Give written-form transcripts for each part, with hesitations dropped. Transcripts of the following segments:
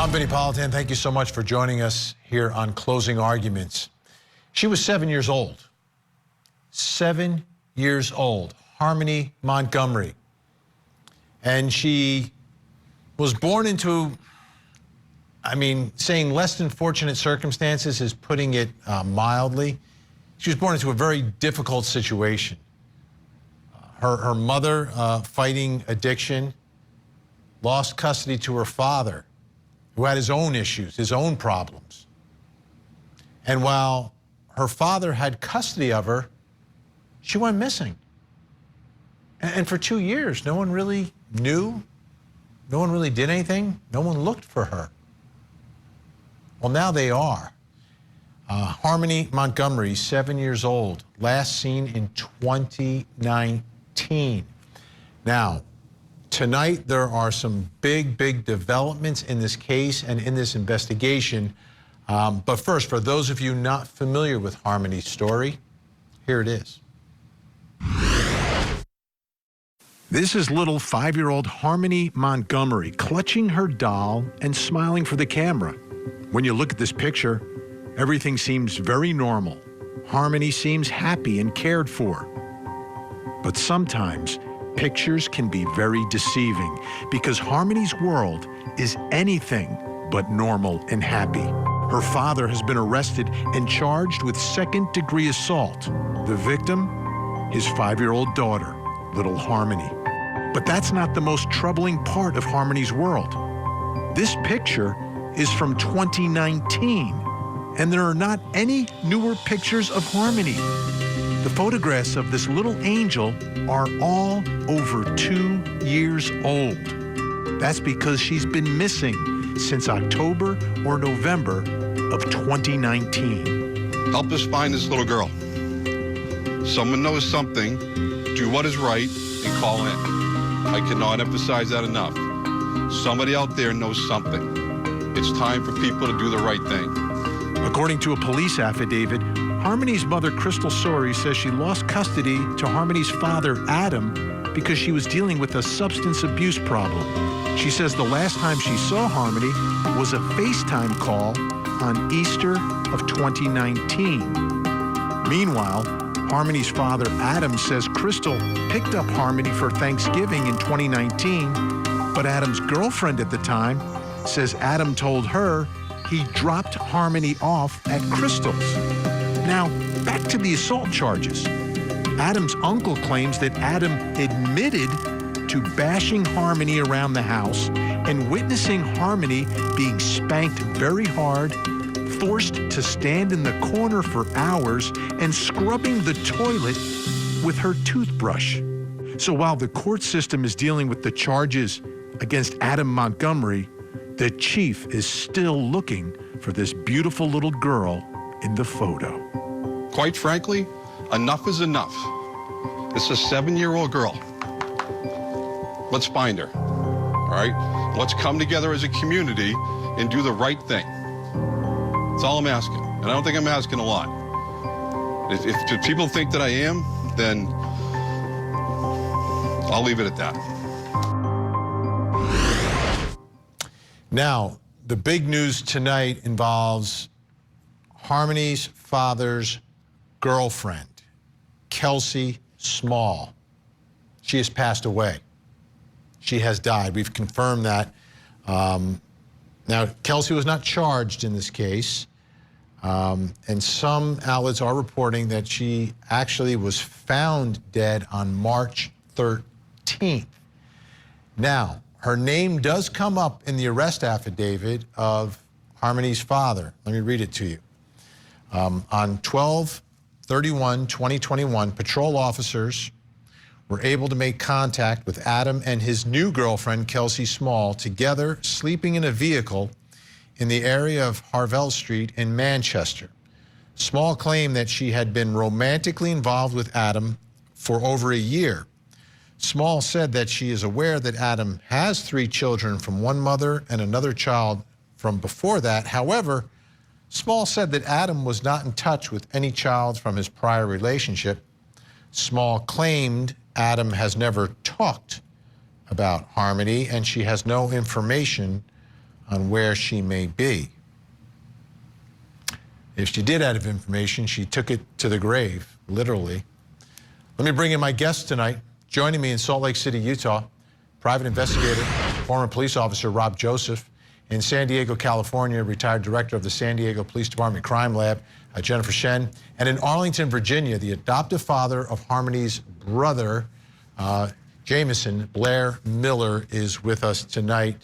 I'm Vinnie Politan. Thank you so much for joining us here on Closing Arguments. She was 7 years old. 7 years old. Harmony Montgomery. And she was born into, saying less than fortunate circumstances is putting it mildly. She was born into a very difficult situation. Her mother, fighting addiction, lost custody to her father, who had his own issues, his own problems. And while her father had custody of her, she went missing. And for 2 years, no one really knew, no one really did anything, no one looked for her. Well, now they are. Harmony Montgomery, 7 years old, last seen in 2019. Now, tonight, there are some big developments in this case and in this investigation. But first, for those of you not familiar with Harmony's story, here it is. This is little 5-year-old Harmony Montgomery clutching her doll and smiling for the camera. When you look at this picture, everything seems very normal. Harmony seems happy and cared for. But sometimes, pictures can be very deceiving because Harmony's world is anything but normal and happy. Her father has been arrested and charged with second-degree assault. The victim, his 5-year-old daughter, little Harmony. But that's not the most troubling part of Harmony's world. This picture is from 2019, and there are not any newer pictures of Harmony. The photographs of this little angel are all over 2 years old. That's because she's been missing since October or November of 2019. Help us find this little girl. Someone knows something, do what is right, and call in. I cannot emphasize that enough. Somebody out there knows something. It's time for people to do the right thing. According to a police affidavit, Harmony's mother, Crystal Sori, says she lost custody to Harmony's father, Adam, because she was dealing with a substance abuse problem. She says the last time she saw Harmony was a FaceTime call on Easter of 2019. Meanwhile, Harmony's father, Adam, says Crystal picked up Harmony for Thanksgiving in 2019, but Adam's girlfriend at the time says Adam told her he dropped Harmony off at Crystal's. Now, back to the assault charges. Adam's uncle claims that Adam admitted to bashing Harmony around the house and witnessing Harmony being spanked very hard, forced to stand in the corner for hours, and scrubbing the toilet with her toothbrush. So while the court system is dealing with the charges against Adam Montgomery, the chief is still looking for this beautiful little girl in the photo. Quite frankly, enough is enough. It's a 7-year-old girl. Let's find her, all right? Let's come together as a community and do the right thing. That's all I'm asking, and I don't think I'm asking a lot. If people think that I am, then I'll leave it at that. Now, the big news tonight involves Harmony's father's girlfriend, Kelsey Small. She has passed away. She has died. We've confirmed that. Now, Kelsey was not charged in this case, and some outlets are reporting that she actually was found dead on March 13th. Now, her name does come up in the arrest affidavit of Harmony's father. Let me read it to you. On 12/31/2021, patrol officers were able to make contact with Adam and his new girlfriend, Kelsey Small, together sleeping in a vehicle in the area of Harvell Street in Manchester. Small claimed that she had been romantically involved with Adam for over a year. Small said that she is aware that Adam has 3 children from one mother and another child from before that. However, Small said that Adam was not in touch with any child from his prior relationship. Small claimed Adam has never talked about Harmony, and she has no information on where she may be. If she did have information, she took it to the grave, literally. Let me bring in my guest tonight. Joining me in Salt Lake City, Utah, private investigator, former police officer Rob Joseph. In San Diego, California, retired director of the San Diego Police Department Crime Lab, Jennifer Shen. And in Arlington, Virginia, the adoptive father of Harmony's brother, Jameson, Blair Miller, is with us tonight.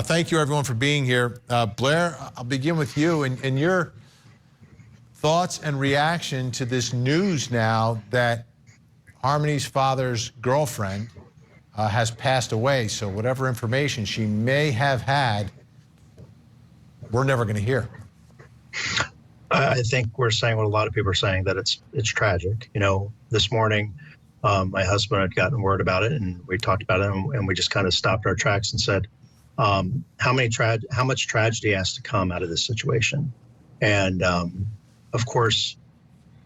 Thank you, everyone, for being here. Blair, I'll begin with you and your thoughts and reaction to this news now that Harmony's father's girlfriend has passed away. So whatever information she may have had, we're never going to hear. I think we're saying what a lot of people are saying, that it's tragic. You know, this morning, my husband had gotten word about it, and we talked about it, and we just kind of stopped our tracks and said, how much tragedy has to come out of this situation? And of course,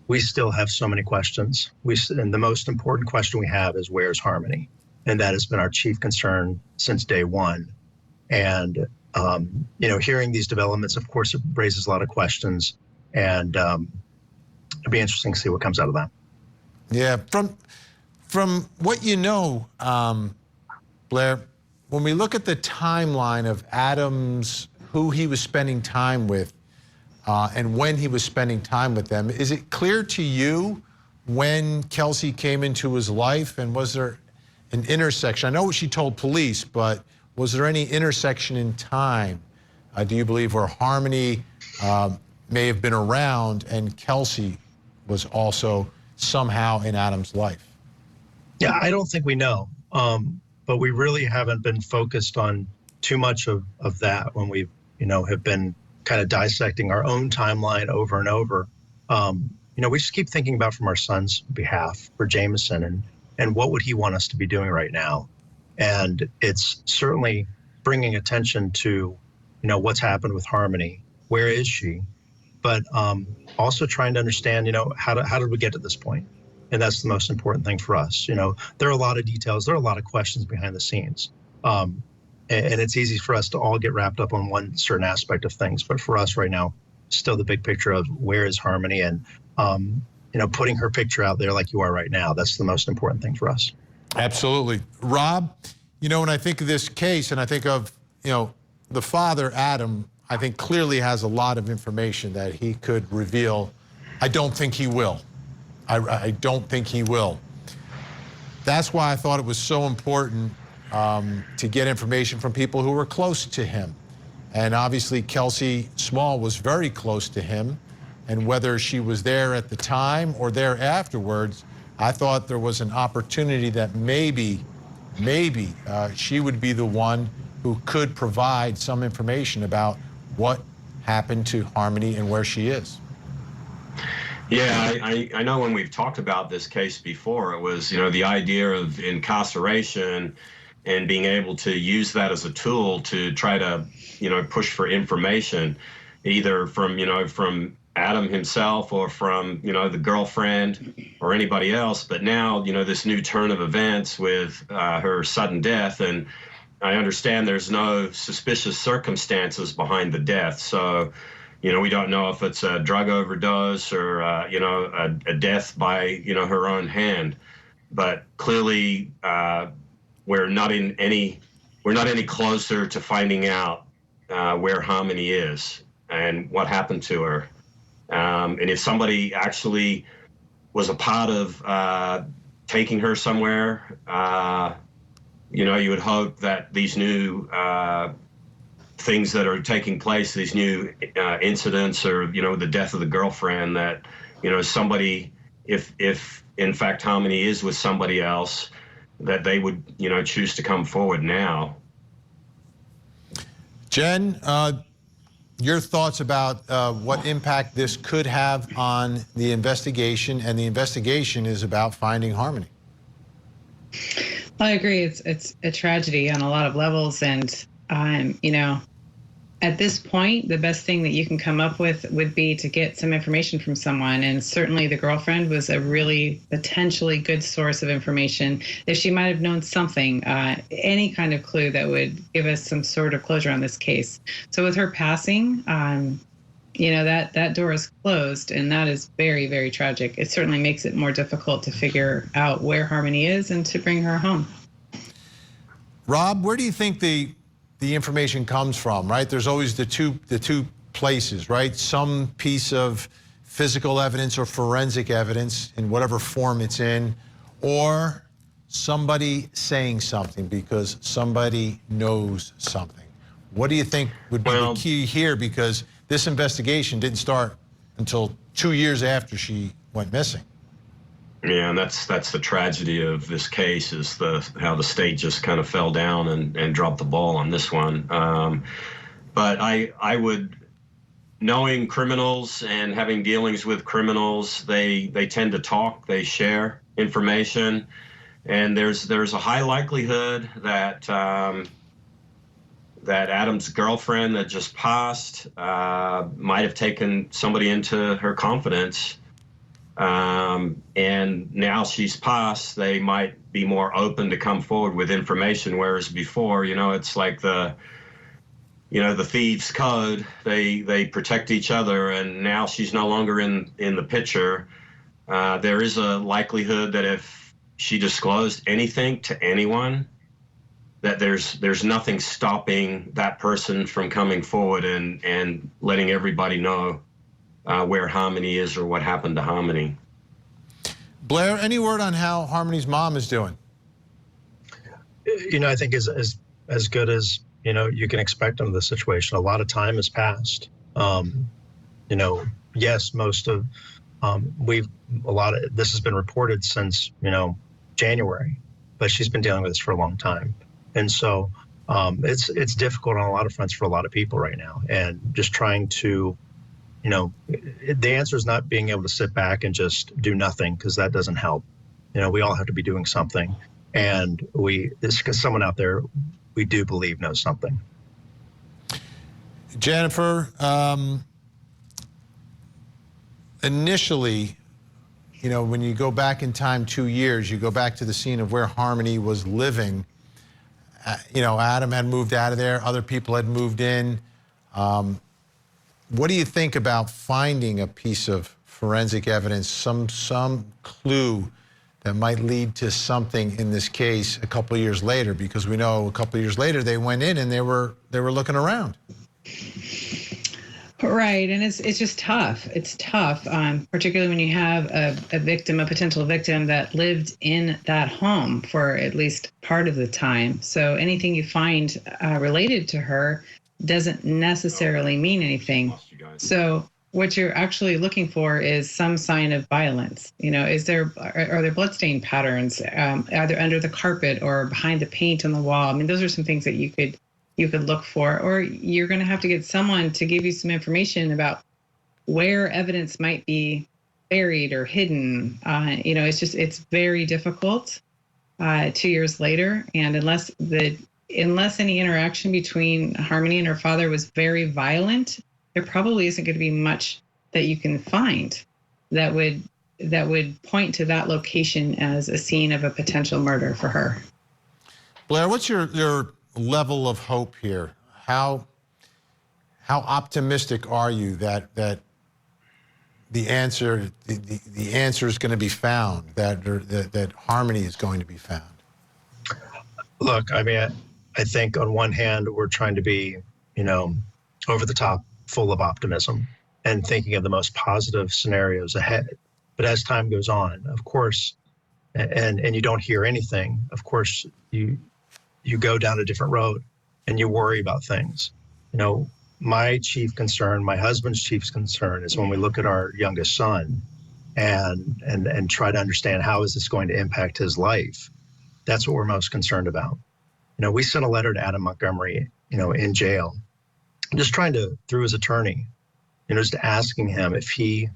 we still have so many questions. And the most important question we have is, where's Harmony? And that has been our chief concern since day one. And you know, hearing these developments, of course, it raises a lot of questions, and it'll be interesting to see what comes out of that. Yeah, from what you know, Blair, when we look at the timeline of Adam's, who he was spending time with, and when he was spending time with them, is it clear to you when Kelsey came into his life, and was there an intersection? I know what she told police, but was there any intersection in time, do you believe, where Harmony may have been around and Kelsey was also somehow in Adam's life? Yeah, I don't think we know, but we really haven't been focused on too much of that when we, you know, have been kind of dissecting our own timeline over and over. You know, we just keep thinking about from our son's behalf, for Jameson, and what would he want us to be doing right now? And it's certainly bringing attention to, you know, what's happened with Harmony. Where is she? But also trying to understand, you know, how did we get to this point? And that's the most important thing for us. You know, there are a lot of details. There are a lot of questions behind the scenes. And it's easy for us to all get wrapped up on one certain aspect of things. But for us right now, still the big picture of where is Harmony, and, you know, putting her picture out there like you are right now. That's the most important thing for us. Absolutely. Rob, you know, when I think of this case and I think of, you know, the father, Adam, I think clearly has a lot of information that he could reveal. I don't think he will. I don't think he will. That's why I thought it was so important to get information from people who were close to him. And obviously Kelsey Small was very close to him. And whether she was there at the time or there afterwards, I thought there was an opportunity that maybe she would be the one who could provide some information about what happened to Harmony and where she is. Yeah, I know when we've talked about this case before, it was, you know, the idea of incarceration and being able to use that as a tool to try to, you know, push for information, either from, you know, from Adam himself or from, you know, the girlfriend or anybody else. But now, you know, this new turn of events with her sudden death, and I understand there's no suspicious circumstances behind the death. So, you know, we don't know if it's a drug overdose or, you know, a death by, you know, her own hand. But clearly, we're not any closer to finding out where Harmony is and what happened to her. And if somebody actually was a part of taking her somewhere, you know, you would hope that these new things that are taking place, these new incidents, or, you know, the death of the girlfriend, that, you know, somebody, if in fact Harmony is with somebody else, that they would, you know, choose to come forward now. Jen, your thoughts about what impact this could have on the investigation, and the investigation is about finding Harmony. I agree. It's a tragedy on a lot of levels, and you know, At this point, the best thing that you can come up with would be to get some information from someone. And certainly the girlfriend was a really potentially good source of information. If she might have known something, any kind of clue that would give us some sort of closure on this case. So with her passing, that door is closed, and that is very, very tragic. It certainly makes it more difficult to figure out where Harmony is and to bring her home. Rob, where do you think the information comes from, right? There's always the two places, right? Some piece of physical evidence or forensic evidence in whatever form it's in, or somebody saying something because somebody knows something. What do you think would be the key here? Because this investigation didn't start until 2 years after she went missing. Yeah, and that's the tragedy of this case, is how the state just kind of fell down and dropped the ball on this one. But I would, knowing criminals and having dealings with criminals, they tend to talk, they share information, and there's a high likelihood that that Adam's girlfriend that just passed might have taken somebody into her confidence. And now she's passed, they might be more open to come forward with information, whereas before, it's like the thieves' code. They protect each other, and now she's no longer in the picture. There is a likelihood that if she disclosed anything to anyone, that there's nothing stopping that person from coming forward and letting everybody know where Harmony is or what happened to Harmony. Blair, any word on how Harmony's mom is doing? I think as good as you can expect in this situation. A lot of time has passed. Yes, most of this has been reported since January, but she's been dealing with this for a long time, and so it's difficult on a lot of fronts for a lot of people right now, and just trying to. The answer is not being able to sit back and just do nothing, because that doesn't help. We all have to be doing something, and because someone out there we do believe knows something. Jennifer, initially, when you go back in time 2 years, you go back to the scene of where Harmony was living. Adam had moved out of there, other people had moved in. What do you think about finding a piece of forensic evidence, some clue that might lead to something in this case a couple of years later? Because we know a couple of years later they went in and they were looking around. Right, and it's just tough. It's tough, particularly when you have a potential victim that lived in that home for at least part of the time. So anything you find related to her doesn't necessarily mean anything. So what you're actually looking for is some sign of violence. Are there bloodstain patterns either under the carpet or behind the paint on the wall? I mean, those are some things that you could look for, or you're going to have to get someone to give you some information about where evidence might be buried or hidden. It's very difficult 2 years later, and unless any interaction between Harmony and her father was very violent, there probably isn't going to be much that you can find that would point to that location as a scene of a potential murder for her. Blair, what's your level of hope here? How optimistic are you that the answer is going to be found, that Harmony is going to be found? Look, I mean, I think on one hand, we're trying to be, over the top, full of optimism and thinking of the most positive scenarios ahead. But as time goes on, of course, and you don't hear anything, of course, you go down a different road and you worry about things. My chief concern, my husband's chief concern, is when we look at our youngest son and try to understand how is this going to impact his life. That's what we're most concerned about. We sent a letter to Adam Montgomery, in jail, just trying to, through his attorney, just asking him if he,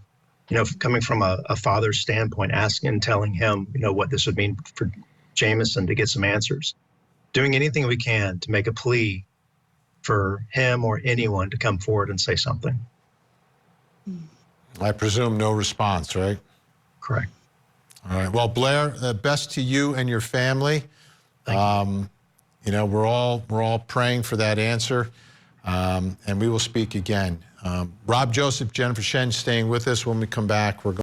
coming from a father's standpoint, telling him, what this would mean for Jameson to get some answers, doing anything we can to make a plea for him or anyone to come forward and say something. I presume no response, right? Correct. All right. Well, Blair, best to you and your family. You know, we're all praying for that answer, and we will speak again. Rob Joseph, Jennifer Shen, staying with us. When we come back, we're going